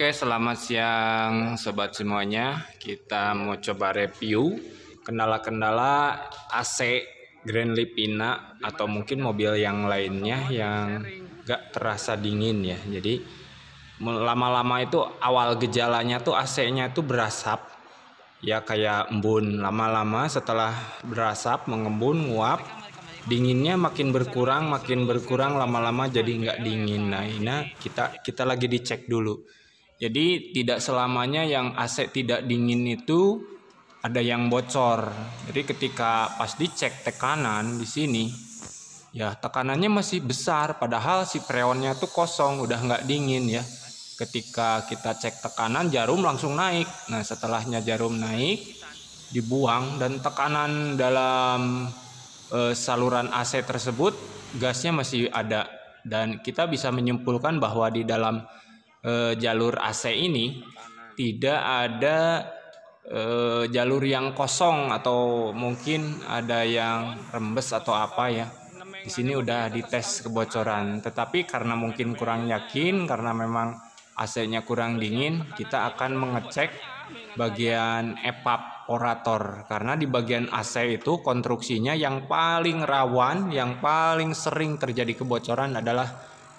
Oke, selamat siang sobat semuanya. Kita mau coba review kendala-kendala AC Grand Lipina atau mungkin mobil yang lainnya yang gak terasa dingin ya. Jadi lama-lama itu awal gejalanya tuh AC-nya tuh berasap ya, kayak embun. Lama-lama setelah berasap mengembun nguap, dinginnya makin berkurang lama-lama jadi nggak dingin. Nah ini kita lagi dicek dulu. Jadi tidak selamanya yang AC tidak dingin itu ada yang bocor. Jadi ketika pas dicek tekanan di sini, ya tekanannya masih besar, padahal si freonnya tuh kosong, udah nggak dingin ya. Ketika kita cek tekanan, jarum langsung naik. Nah setelahnya jarum naik, dibuang dan tekanan dalam saluran AC tersebut gasnya masih ada, dan kita bisa menyimpulkan bahwa di dalam jalur AC ini tidak ada jalur yang kosong atau mungkin ada yang rembes atau apa ya. Di sini udah dites kebocoran, tetapi karena mungkin kurang yakin karena memang AC-nya kurang dingin, kita akan mengecek bagian evaporator, karena di bagian AC itu konstruksinya yang paling rawan, yang paling sering terjadi kebocoran adalah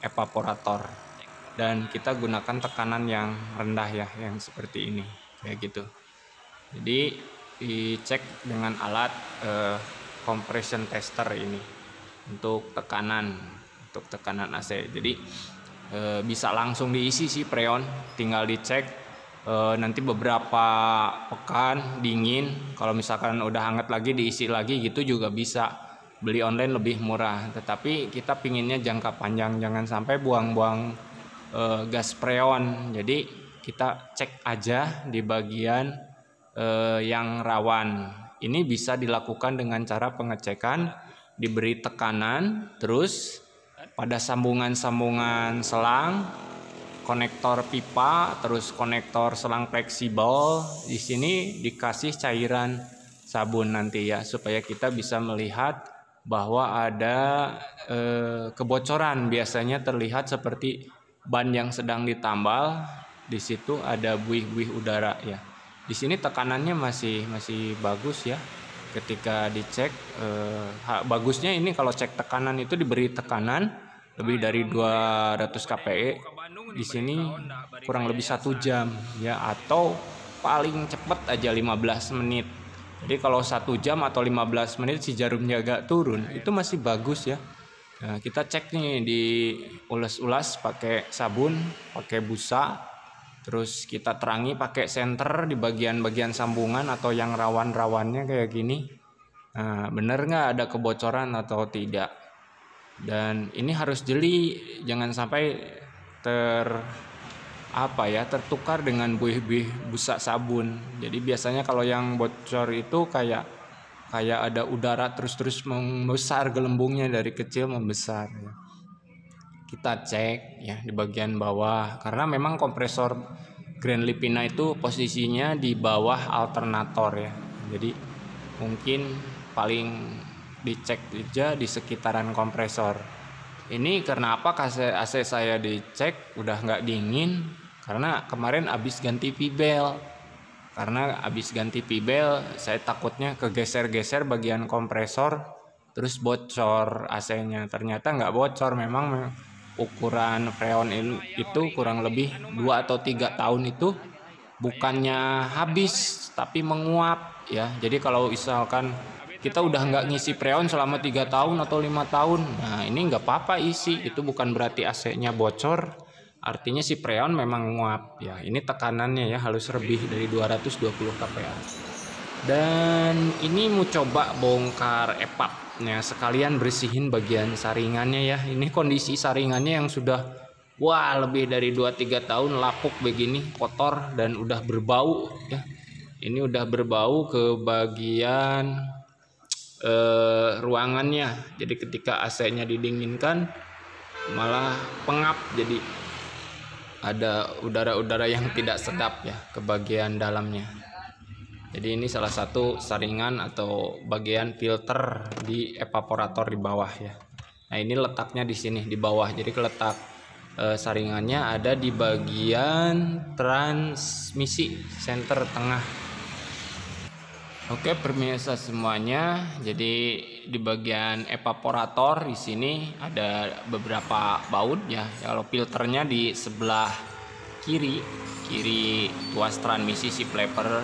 evaporator. Dan kita gunakan tekanan yang rendah ya, yang seperti ini kayak gitu. Jadi dicek dengan alat compression tester ini untuk tekanan AC. Jadi bisa langsung diisi sih freon, tinggal dicek. Nanti beberapa pekan dingin, kalau misalkan udah hangat lagi diisi lagi gitu juga bisa. Beli online lebih murah, tetapi kita pinginnya jangka panjang, jangan sampai buang-buang gas freon. Jadi kita cek aja di bagian yang rawan. Ini bisa dilakukan dengan cara pengecekan, diberi tekanan, terus pada sambungan-sambungan selang, konektor pipa, terus konektor selang fleksibel, di sini dikasih cairan sabun nanti ya, supaya kita bisa melihat bahwa ada kebocoran. Biasanya terlihat seperti ban yang sedang ditambal, di situ ada buih-buih udara ya. Di sini tekanannya masih bagus ya. Ketika dicek, bagusnya ini kalau cek tekanan itu diberi tekanan lebih dari 200 kPa. Di sini kurang lebih 1 jam ya, atau paling cepat aja 15 menit. Jadi kalau 1 jam atau 15 menit si jarumnya agak turun, itu masih bagus ya. Nah, kita cek nih, diulas-ulas pakai sabun, pakai busa, terus kita terangi pakai senter di bagian-bagian sambungan atau yang rawan-rawannya kayak gini. Nah, bener nggak ada kebocoran atau tidak? Dan ini harus jeli, jangan sampai tertukar dengan buih-buih busa sabun. Jadi biasanya kalau yang bocor itu kayak ada udara terus membesar, gelembungnya dari kecil membesar ya. Kita cek ya di bagian bawah, karena memang kompresor Grand Lipina itu posisinya di bawah alternator ya. Jadi mungkin paling dicek aja di sekitaran kompresor. Ini kenapa AC saya dicek udah nggak dingin, karena kemarin habis ganti pibel. Karena habis ganti pibel, saya takutnya kegeser-geser bagian kompresor, terus bocor AC-nya. Ternyata nggak bocor, memang ukuran freon itu kurang lebih 2 atau 3 tahun itu bukannya habis, tapi menguap ya. Jadi kalau misalkan kita udah nggak ngisi freon selama 3 tahun atau 5 tahun, nah ini nggak apa-apa isi, itu bukan berarti AC-nya bocor. Artinya si freon memang nguap ya. Ini tekanannya ya harus lebih dari 220 kPa. Dan ini mau coba bongkar evapnya, sekalian bersihin bagian saringannya ya. Ini kondisi saringannya yang sudah lebih dari 2-3 tahun lapuk begini, kotor dan udah berbau ya. Ini udah berbau ke bagian ruangannya. Jadi ketika AC-nya didinginkan malah pengap, jadi ada udara-udara yang tidak sedap ya ke bagian dalamnya. Jadi ini salah satu saringan atau bagian filter di evaporator di bawah ya. Nah ini letaknya di sini di bawah. Jadi letak saringannya ada di bagian transmisi center tengah. Oke, pemirsa semuanya, jadi di bagian evaporator di sini ada beberapa baut ya. Kalau filternya di sebelah kiri tuas transmisi si flapper,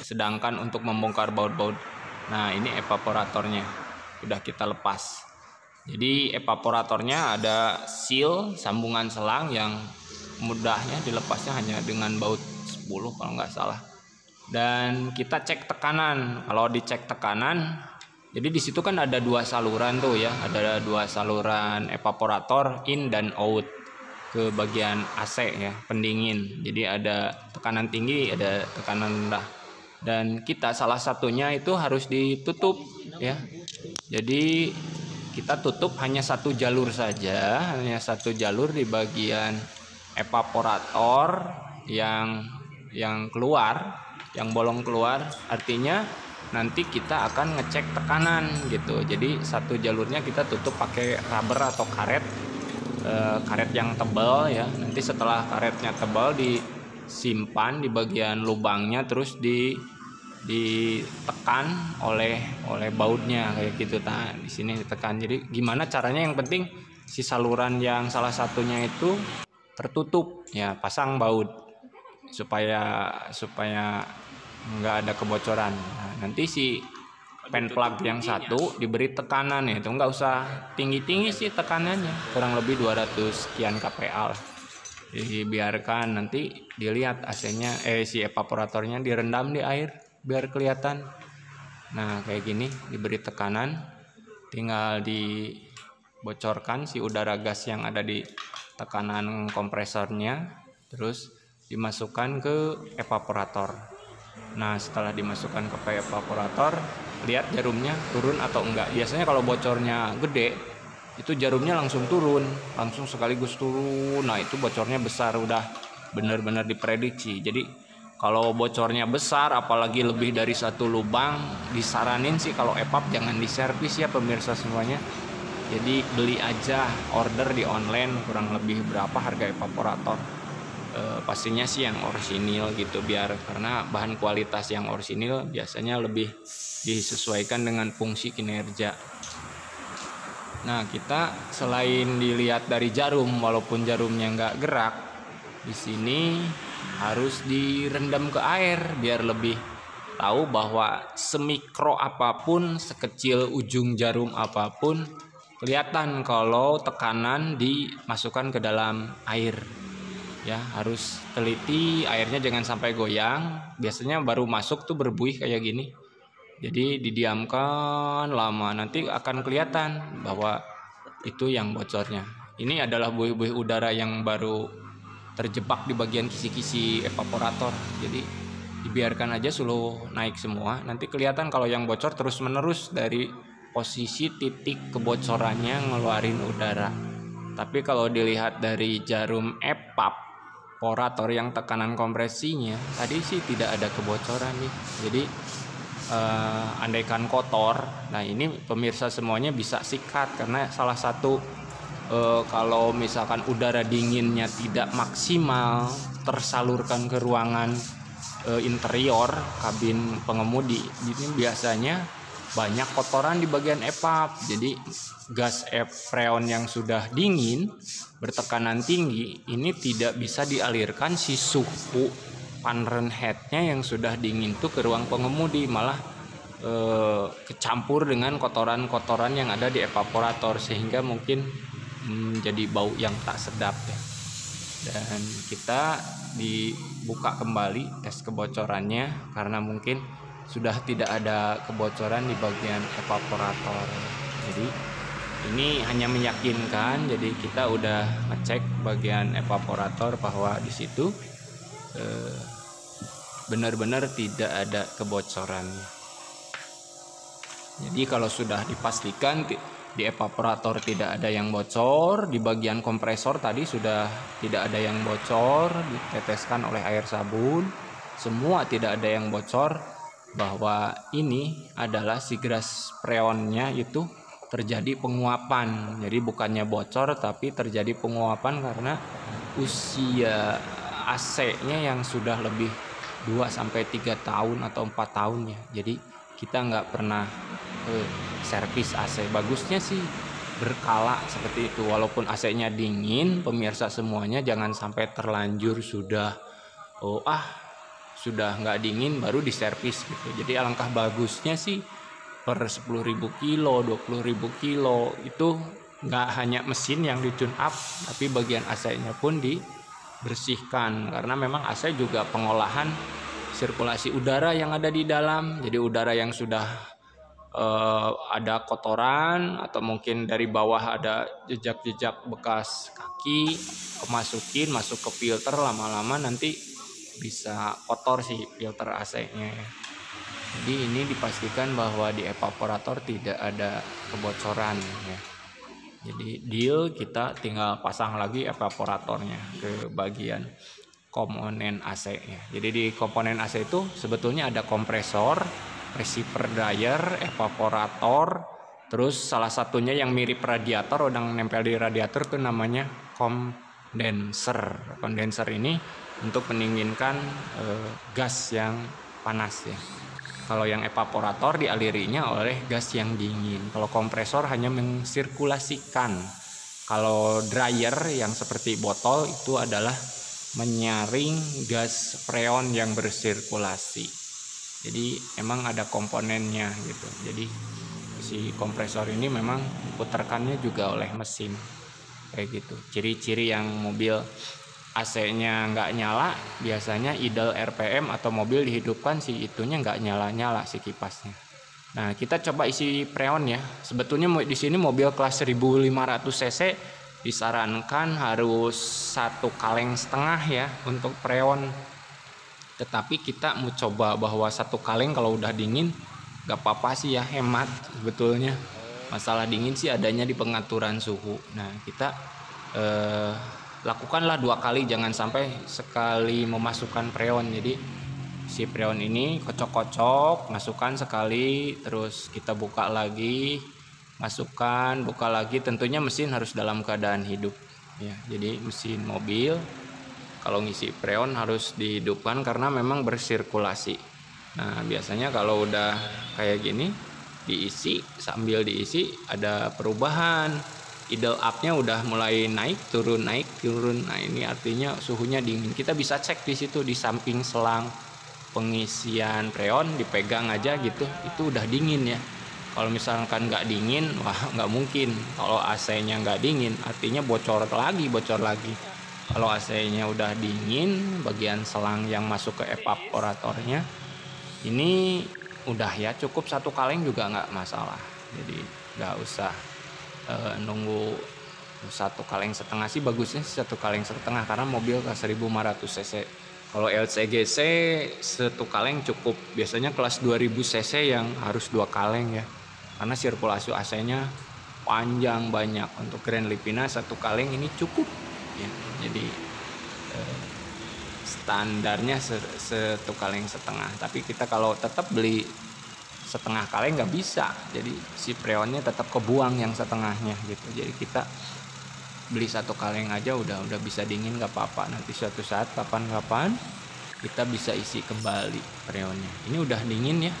sedangkan untuk membongkar baut-baut, nah ini evaporatornya udah kita lepas. Jadi evaporatornya ada seal sambungan selang yang mudahnya dilepasnya hanya dengan baut 10 kalau nggak salah. Dan kita cek tekanan. Kalau dicek tekanan, jadi di situ kan ada dua saluran tuh ya, ada dua saluran evaporator in dan out ke bagian AC ya, pendingin. Jadi ada tekanan tinggi, ada tekanan rendah. Dan kita salah satunya itu harus ditutup ya. Jadi kita tutup hanya satu jalur saja, hanya satu jalur di bagian evaporator yang keluar, yang bolong keluar. Artinya nanti kita akan ngecek tekanan gitu. Jadi satu jalurnya kita tutup pakai rubber atau karet, karet yang tebal ya. Nanti setelah karetnya tebal disimpan di bagian lubangnya, terus ditekan oleh bautnya kayak gitu. Nah, di sini ditekan. Jadi gimana caranya, yang penting si saluran yang salah satunya itu tertutup ya, pasang baut supaya nggak ada kebocoran. Nah, nanti si pen plug yang satu diberi tekanan ya, itu nggak usah tinggi-tinggi sih tekanannya, kurang lebih 200 sekian kPa. Dibiarkan, nanti dilihat AC-nya si evaporatornya direndam di air biar kelihatan. Nah kayak gini, diberi tekanan, tinggal dibocorkan si udara gas yang ada di tekanan kompresornya, terus dimasukkan ke evaporator. Nah setelah dimasukkan ke evaporator, lihat jarumnya turun atau enggak. Biasanya kalau bocornya gede, itu jarumnya langsung turun, langsung sekaligus turun. Nah itu bocornya besar, udah benar-benar diprediksi. Jadi kalau bocornya besar, apalagi lebih dari satu lubang, disaranin sih kalau evap jangan diservis ya pemirsa semuanya. Jadi beli aja, order di online kurang lebih berapa harga evaporator. Pastinya sih yang orisinil gitu, karena bahan kualitas yang orisinil biasanya lebih disesuaikan dengan fungsi kinerja. Nah kita selain dilihat dari jarum, walaupun jarumnya nggak gerak, di sini harus direndam ke air biar lebih tahu bahwa semikro apapun, sekecil ujung jarum apapun, kelihatan kalau tekanan dimasukkan ke dalam air. Ya harus teliti, airnya jangan sampai goyang. Biasanya baru masuk tuh berbuih kayak gini. Jadi didiamkan lama, nanti akan kelihatan bahwa itu yang bocornya. Ini adalah buih-buih udara yang baru terjebak di bagian kisi-kisi evaporator. Jadi dibiarkan aja suhu naik semua. Nanti kelihatan kalau yang bocor terus-menerus dari posisi titik kebocorannya ngeluarin udara. Tapi kalau dilihat dari jarum evaporator yang tekanan kompresinya tadi sih tidak ada kebocoran nih. Jadi andaikan kotor, nah ini pemirsa semuanya bisa sikat, karena salah satu kalau misalkan udara dinginnya tidak maksimal tersalurkan ke ruangan interior kabin pengemudi, ini biasanya banyak kotoran di bagian evap. Jadi gas freon yang sudah dingin bertekanan tinggi ini tidak bisa dialirkan si suhu Fahrenheitnya yang sudah dingin tuh ke ruang pengemudi, malah kecampur dengan kotoran-kotoran yang ada di evaporator, sehingga mungkin jadi bau yang tak sedap ya. Dan kita dibuka kembali tes kebocorannya karena mungkin sudah tidak ada kebocoran di bagian evaporator. Jadi ini hanya meyakinkan, jadi kita udah ngecek bagian evaporator bahwa di situ benar-benar tidak ada kebocorannya. Jadi kalau sudah dipastikan di evaporator tidak ada yang bocor, di bagian kompresor tadi sudah tidak ada yang bocor, diteteskan oleh air sabun, semua tidak ada yang bocor, bahwa ini adalah si gas freonnya itu terjadi penguapan. Jadi bukannya bocor tapi terjadi penguapan karena usia AC-nya yang sudah lebih 2 sampai 3 tahun atau 4 tahun ya. Jadi kita nggak pernah servis AC. Bagusnya sih berkala seperti itu. Walaupun AC-nya dingin, pemirsa semuanya jangan sampai terlanjur sudah sudah nggak dingin baru diservis gitu. Jadi alangkah bagusnya sih per 10.000 kilo, 20.000 kilo itu nggak hanya mesin yang di tune up, tapi bagian AC-nya pun dibersihkan karena memang AC juga pengolahan sirkulasi udara yang ada di dalam. Jadi udara yang sudah ada kotoran atau mungkin dari bawah ada jejak-jejak bekas kaki masuk ke filter, lama-lama nanti bisa kotor sih filter AC-nya ya. Jadi ini dipastikan bahwa di evaporator tidak ada kebocoran ya. Jadi deal kita tinggal pasang lagi evaporatornya ke bagian komponen AC ya. Jadi di komponen AC itu sebetulnya ada kompresor, receiver dryer, evaporator, terus salah satunya yang mirip radiator, udah nempel di radiator tuh namanya kondenser. Kondenser ini untuk mendinginkan gas yang panas ya. Kalau yang evaporator dialirinya oleh gas yang dingin. Kalau kompresor hanya mensirkulasikan. Kalau dryer yang seperti botol itu adalah menyaring gas freon yang bersirkulasi. Jadi emang ada komponennya gitu. Jadi si kompresor ini memang diputarkannya juga oleh mesin kayak gitu. Ciri-ciri yang mobil AC-nya nggak nyala, biasanya idle RPM atau mobil dihidupkan si itunya nggak nyala-nyala si kipasnya. Nah kita coba isi freon ya. Sebetulnya di sini mobil kelas 1500 cc disarankan harus 1,5 kaleng ya untuk freon. Tetapi kita mau coba bahwa 1 kaleng kalau udah dingin nggak apa-apa sih ya, hemat sebetulnya. Masalah dingin sih adanya di pengaturan suhu. Nah kita lakukanlah 2 kali, jangan sampai sekali memasukkan freon. Jadi si freon ini kocok-kocok, masukkan sekali, terus kita buka lagi, masukkan, buka lagi. Tentunya mesin harus dalam keadaan hidup ya. Jadi mesin mobil kalau ngisi freon harus dihidupkan karena memang bersirkulasi. Nah biasanya kalau udah kayak gini diisi, sambil diisi ada perubahan, idle up-nya udah mulai naik turun. Nah ini artinya suhunya dingin. Kita bisa cek di situ di samping selang pengisian freon, dipegang aja gitu, itu udah dingin ya. Kalau misalkan nggak dingin, wah nggak mungkin. Kalau AC-nya nggak dingin artinya bocor lagi. Kalau AC-nya udah dingin, bagian selang yang masuk ke evaporatornya ini udah ya, cukup 1 kaleng juga nggak masalah. Jadi nggak usah nunggu 1,5 kaleng sih. Bagusnya 1,5 kaleng karena mobil ke 1500 cc. Kalau LCGC 1 kaleng cukup. Biasanya kelas 2000 cc yang harus 2 kaleng ya, karena sirkulasi AC-nya panjang banyak. Untuk Grand Livina 1 kaleng ini cukup ya. Jadi standarnya 1,5 kaleng. Tapi kita kalau tetap beli 1,5 kaleng nggak bisa, jadi si freonnya tetap kebuang yang setengahnya gitu. Jadi kita beli 1 kaleng aja udah bisa dingin, nggak apa-apa. Nanti suatu saat kapan-kapan kita bisa isi kembali freonnya. Ini udah dingin ya,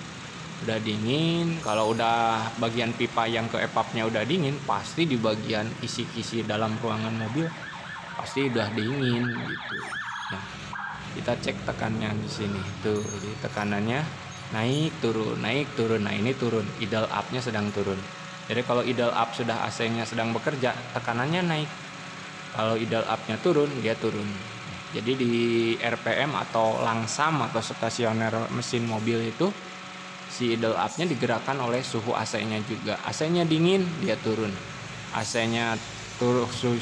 udah dingin. Kalau udah bagian pipa yang ke evapnya udah dingin, pasti di bagian isi-isi dalam ruangan mobil pasti udah dingin gitu. Nah kita cek tekanannya di sini tuh, jadi tekanannya naik turun. Nah ini turun, idle up-nya sedang turun. Jadi kalau idle up sudah AC-nya sedang bekerja, tekanannya naik. Kalau idle up-nya turun, dia turun. Jadi di RPM atau langsam atau stasioner mesin mobil itu si idle up-nya digerakkan oleh suhu AC-nya juga. AC-nya dingin, dia turun. AC-nya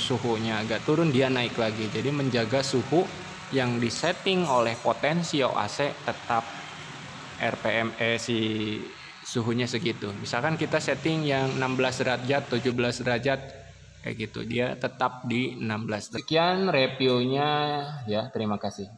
suhunya agak turun, dia naik lagi. Jadi menjaga suhu yang disetting oleh potensio AC tetap RPM si suhunya segitu. Misalkan kita setting yang 16 derajat, 17 derajat kayak gitu, dia tetap di 16. Sekian reviewnya ya, terima kasih.